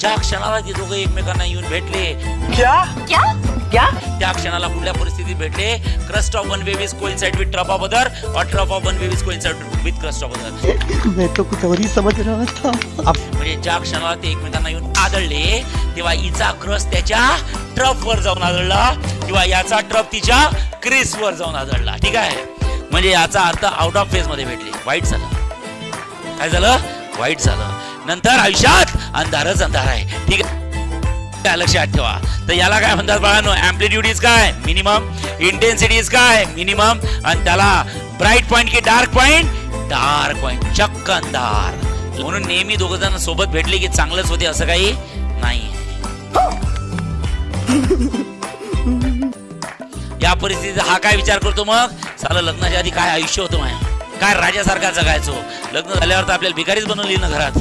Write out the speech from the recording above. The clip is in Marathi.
ज्या क्षणाला ते दोघं एकमेकांना येऊन भेटले, क्या क्या क्या त्या क्षणाला कुठल्या परिस्थितीत भेटले? Crest of one wave is coincide with trough of other or trough of one wave is coincide with crest of other. मैं तो कुछ और ही समझ रहा था. म्हणजे ज्या क्षणाला ते एकमेकांना येऊन आदळले तेव्हा हिचा क्रस्ट त्याच्या ट्रफ वर जाऊन आदळला किंवा याचा ट्रफ तिच्या क्रिस वर जाऊन आदळला. ठीक आहे, म्हणजे याचा अर्थ आउट ऑफ फेज मध्ये भेटले. वाईट झालं. काय झालं? वाईट झालं. नंतर आयुष्यात अंधारच अंधार आहे. ठीक आहे, लक्षात ठेवा. तर याला काय म्हणतात बाळांनो? अँप्लिट्यूड इज काय? मिनिमम. इंटेन्सिटी इज काय? मिनिमम. आणि त्याला ब्राईट पॉइंट की डार्क पॉइंट? Dark point. चक्क अंधार. म्हणून नेहमी दोघ जण सोबत भेटले की चांगलंच होते असं काही नाही. या परिस्थितीत हा काय विचार करतो मग? साला लग्नाच्या आधी काय आयुष्य होतं माझ्या, काय राजासारखा जगायचो, लग्न झाल्यावर तर आपल्याला भिकारीच बनवली ना घरात.